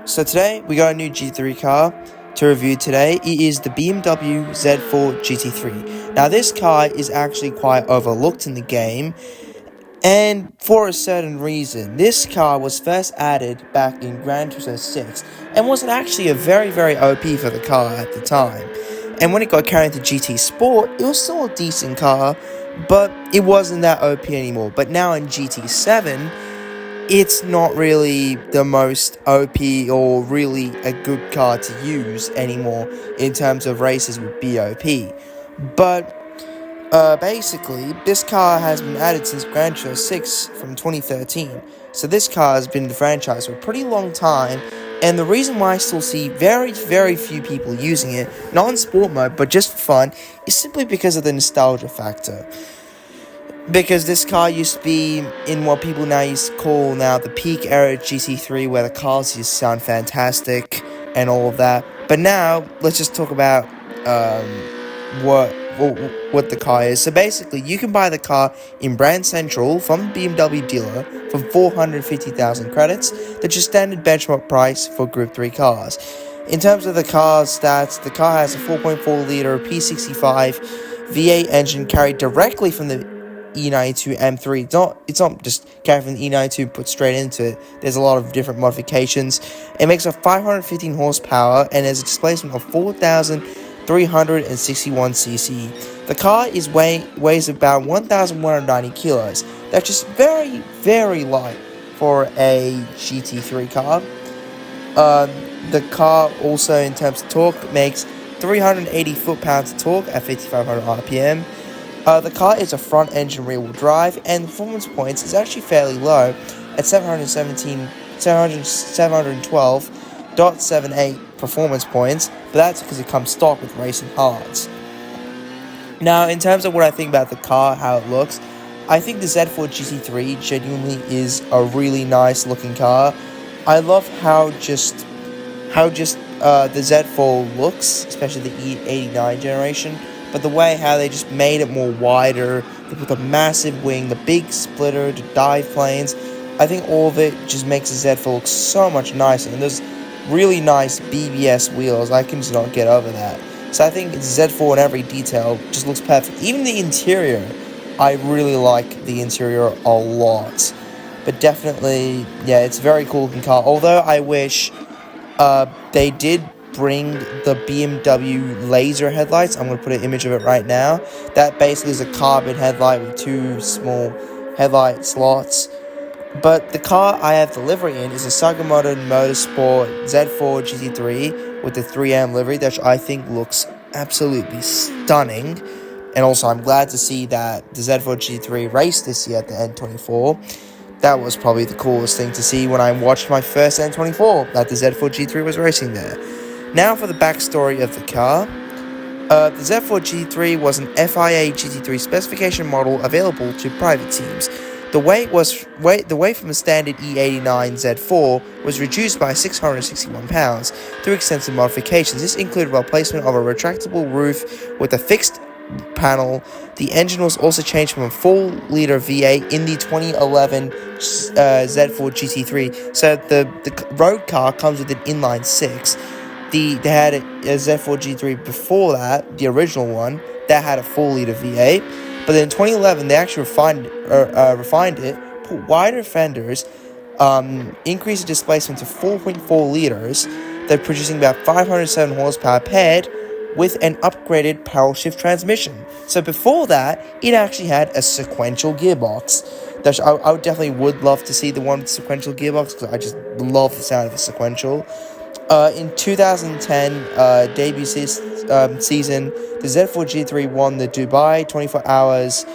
So today we got a new G3 car to review today. It is the BMW Z4 GT3. Now this car is actually quite overlooked in the game, and for a certain reason. This car was first added back in GranTurismo 6 and wasn't actually a very OP for the car at the time. And when it got carried into GT Sport, it was still a decent car, but it wasn't that OP anymore. But now in GT7, it's not really the most OP or really a good car to use anymore in terms of races with BOP. But basically, this car has been added since Gran Turismo 6 from 2013. So this car has been in the franchise for a pretty long time. And the reason why I still see very few people using it, not in sport mode, but just for fun, is simply because of the nostalgia factor. Because this car used to be in what people now used to call the peak era GT3, where the cars just sound fantastic and all of that. But now, let's just talk about what the car is. So basically, you can buy the car in Brand Central from the BMW dealer for 450,000 credits. That's your standard benchmark price for Group 3 cars. In terms of the car's stats, the car has a 4.4 litre P65 V8 engine carried directly from the E92 M3. It's not just carried from the E92 and put straight into it. There's a lot of different modifications. It makes a 515 horsepower and has a displacement of 4,361 cc. The car weighs about 1,190 kilos. That's just very light for a GT3 car. The car also, in terms of torque, makes 380 foot-pounds of torque at 5,500 RPM. The car is a front-engine rear-wheel drive, and performance points is actually fairly low at 712.78 performance points, but that's because it comes stock with racing hards. Now, in terms of what I think about the car, how it looks, I think the Z4 GT3 genuinely is a really nice looking car. I love how the Z4 looks, especially the E89 generation. But the way how they just made it more wider, they put the massive wing, the big splitter, the dive planes, I think all of it just makes the Z4 look so much nicer. And those really nice BBS wheels, I can just not get over that. So I think Z4 in every detail just looks perfect. Even the interior, I really like the interior a lot. But definitely, yeah, it's a very cool looking car. Although I wish they did bring the BMW laser headlights. I'm going to put an image of it right now. That basically is a carbon headlight with two small headlight slots. But the car I have the livery in is a Sagamoto Motorsport Z4 GT3 with the 3M livery, that I think looks absolutely stunning. And also, I'm glad to see that the Z4 GT3 raced this year at the N24. That was probably the coolest thing to see when I watched my first N24, that the Z4 GT3 was racing there. Now for the backstory of the car. The Z4 GT3 was an FIA GT3 specification model available to private teams. The weight from the standard E89 Z4 was reduced by 661 pounds through extensive modifications. This included replacement of a retractable roof with a fixed panel. The engine was also changed from a 4-litre V8 in the 2011 Z4 GT3. So the road car comes with an inline 6. They had a Z4 GT3 before that, the original one, that had a 4-litre V8. But then in 2011, they actually refined it, put wider fenders, increased the displacement to 4.4 litres. They're producing about 507 horsepower paired with an upgraded power shift transmission. So before that, it actually had a sequential gearbox. I definitely love to see the one with sequential gearbox, because I just love the sound of the sequential. In 2010 debut season, the Z4 GT3 won the Dubai 24 Hours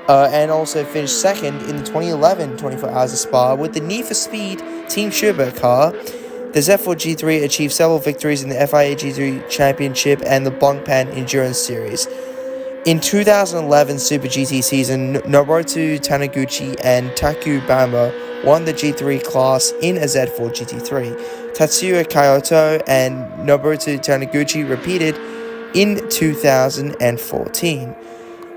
and also finished second in the 2011 24 Hours of Spa with the Need for Speed Team Schubert car. The Z4 GT3 achieved several victories in the FIA GT3 Championship and the Blancpain Endurance Series. In 2011 Super GT season, Nobuto Taniguchi and Taku Bamba won the G3 class in a Z4 GT3. Tatsuya Kyoto and Nobuto Taniguchi repeated in 2014.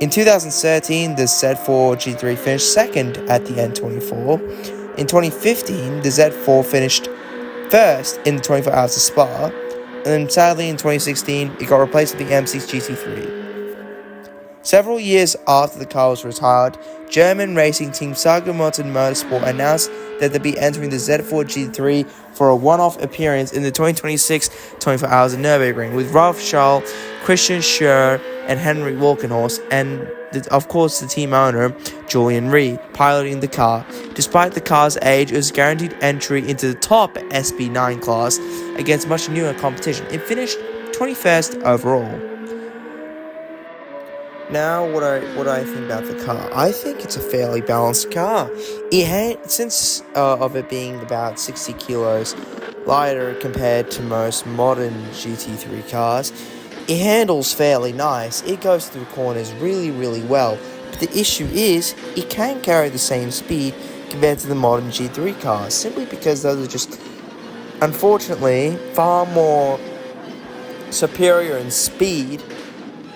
In 2013, the Z4 GT3 finished second at the N24. In 2015, the Z4 finished First in the 24 Hours of Spa, and then sadly in 2016 it got replaced with the M6 GT3. Several years after the car was retired, German racing team Saga-Motor Motorsport announced that they'd be entering the Z4 GT3 for a one-off appearance in the 2026 24 Hours of Nürburgring with Ralf Schall, Christian Schur, and Henry Walkenhorst, and of course the team owner, Julian Reed, piloting the car. Despite the car's age, it was guaranteed entry into the top SB9 class against much newer competition. It finished 21st overall. Now, what I think about the car, I think it's a fairly balanced car. Since of it being about 60 kilos lighter compared to most modern GT3 cars, it handles fairly nice. It goes through corners really, really well. But the issue is, it can't carry the same speed compared to the modern G3 cars, simply because those are just, unfortunately, far more superior in speed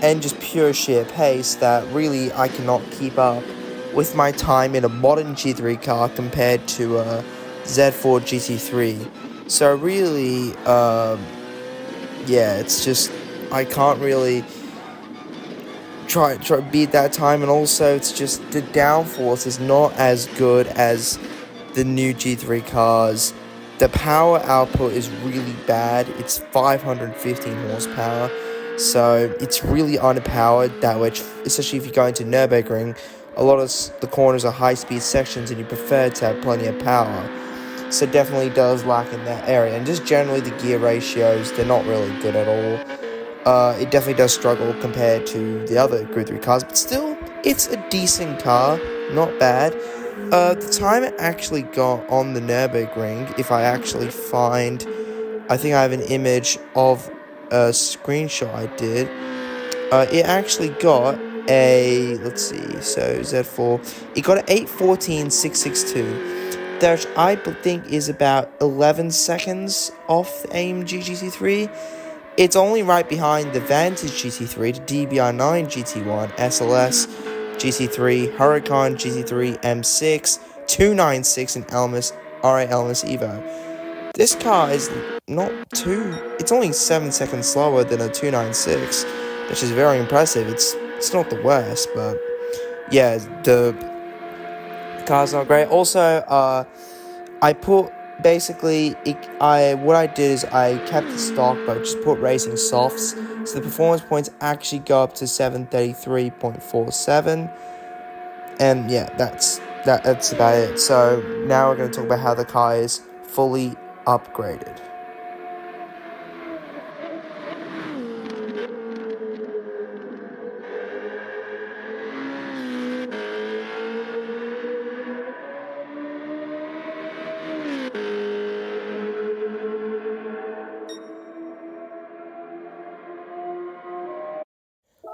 and just pure sheer pace that really I cannot keep up with my time in a modern G3 car compared to a Z4 GT3. So really, it's just, I can't really try beat that time, and also it's just the downforce is not as good as the new G3 cars. The power output is really bad. It's 515 horsepower. So it's really underpowered that way, especially if you go into Nürburgring. A lot of the corners are high-speed sections and you prefer to have plenty of power. So definitely does lack in that area. And just generally the gear ratios, they're not really good at all. It definitely does struggle compared to the other Group 3 cars. But still, it's a decent car. Not bad. The time it actually got on the Nürburgring, if I actually find... I think I have an image of a screenshot I did. It actually got a, let's see, so Z4, it got an 8:14.662, which I think is about 11 seconds off the AMG GT3. It's only right behind the Vantage GT3, the DBR9 GT1, SLS GT3, Huracan GT3, M6, 296, and Elmas Evo. This car is it's only 7 seconds slower than a 296, which is very impressive. It's not the worst, but yeah, the car's not great. Also, I put, basically, what I did is I kept the stock, but just put racing softs, so the performance points actually go up to 733.47, and yeah, that's about it. So now we're going to talk about how the car is fully upgraded.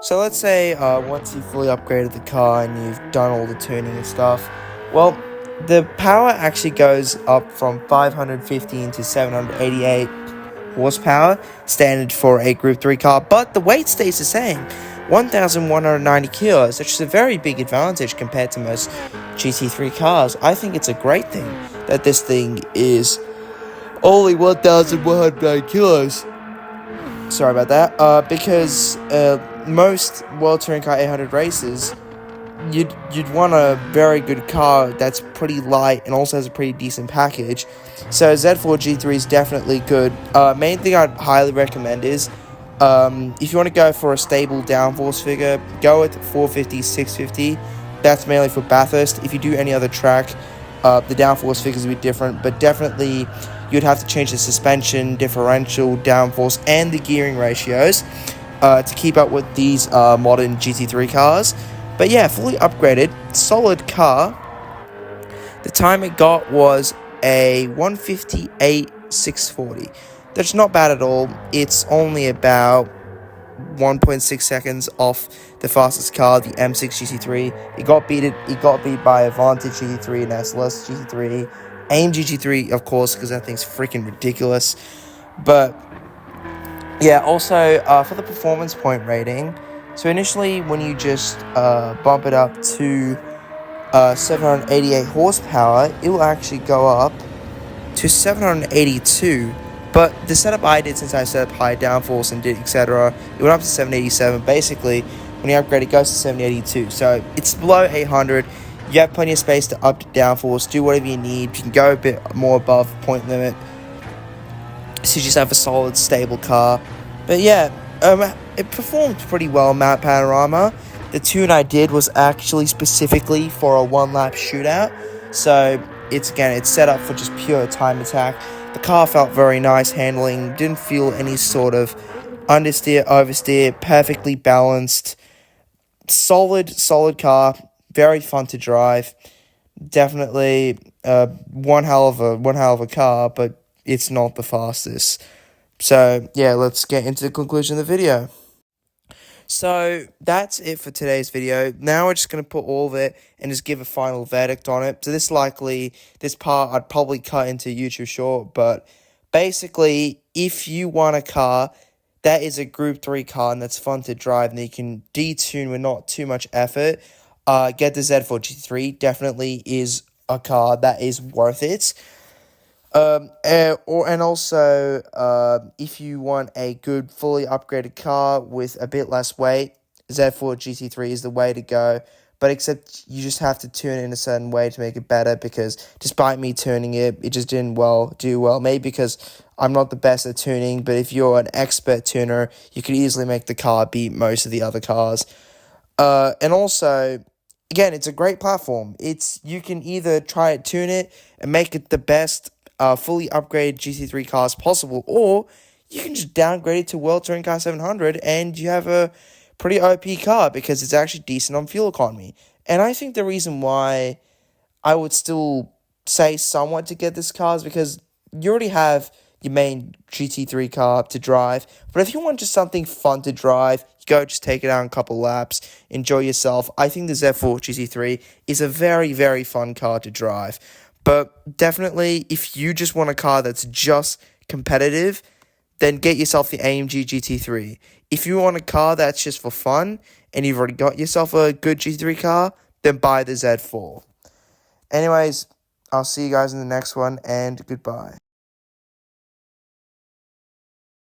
So let's say once you've fully upgraded the car and you've done all the tuning and stuff, well, the power actually goes up from 515 to 788 horsepower, standard for a Group 3 car, but the weight stays the same, 1,190 kilos, which is a very big advantage compared to most GT3 cars. I think it's a great thing that this thing is only 1,109 kilos. Sorry about that. Because most World Touring Car 800 races, you'd want a very good car that's pretty light and also has a pretty decent package. So Z4 G3 is definitely good. Main thing I'd highly recommend is, if you want to go for a stable downforce figure, go with 450, 650. That's mainly for Bathurst. If you do any other track, the downforce figures will be different, but definitely you'd have to change the suspension, differential, downforce, and the gearing ratios to keep up with these modern GT3 cars. But yeah, fully upgraded, solid car. The time it got was a 158.640. That's not bad at all. It's only about 1.6 seconds off the fastest car, the M6 GT3. It got beat by a Vantage GT3 and SLS GT3, AMG GT3, of course, because that thing's freaking ridiculous. But yeah, also for the performance point rating, so initially when you just bump it up to 788 horsepower, it will actually go up to 782. But the setup I did, since I set up high downforce and did etc., it went up to 787. Basically, when you upgrade, it goes to 782. So it's below 800. You have plenty of space to up to downforce, do whatever you need. You can go a bit more above point limit, so you just have a solid, stable car. But yeah, it performed pretty well, Map Panorama. The tune I did was actually specifically for a one-lap shootout, so it's set up for just pure time attack. The car felt very nice handling, didn't feel any sort of understeer, oversteer, perfectly balanced, solid car, very fun to drive. Definitely one hell of a car, but it's not the fastest. So yeah, let's get into the conclusion of the video. So that's it for today's video. Now we're just going to put all of it and just give a final verdict on it. So this part I'd probably cut into YouTube short, but basically, if you want a car that is a Group 3 car and that's fun to drive and you can detune with not too much effort, get the Z4 Gt3. Definitely is a car that is worth it. If you want a good, fully upgraded car with a bit less weight, Z4 Gt3 is the way to go. But except you just have to tune it in a certain way to make it better, because despite me tuning it, it just didn't do well. Maybe because I'm not the best at tuning, but if you're an expert tuner, you could easily make the car beat most of the other cars. And also, again, it's a great platform. You can either try to tune it and make it the best fully upgraded GT3 cars possible, or you can just downgrade it to World Touring Car 700 and you have a pretty OP car because it's actually decent on fuel economy. And I think the reason why I would still say somewhat to get this car is because you already have your main GT3 car to drive. But if you want just something fun to drive, you go just take it out in a couple laps, enjoy yourself. I think the Z4 GT3 is a very, very fun car to drive. But definitely, if you just want a car that's just competitive, then get yourself the AMG GT3. If you want a car that's just for fun, and you've already got yourself a good GT3 car, then buy the Z4. Anyways, I'll see you guys in the next one, and goodbye.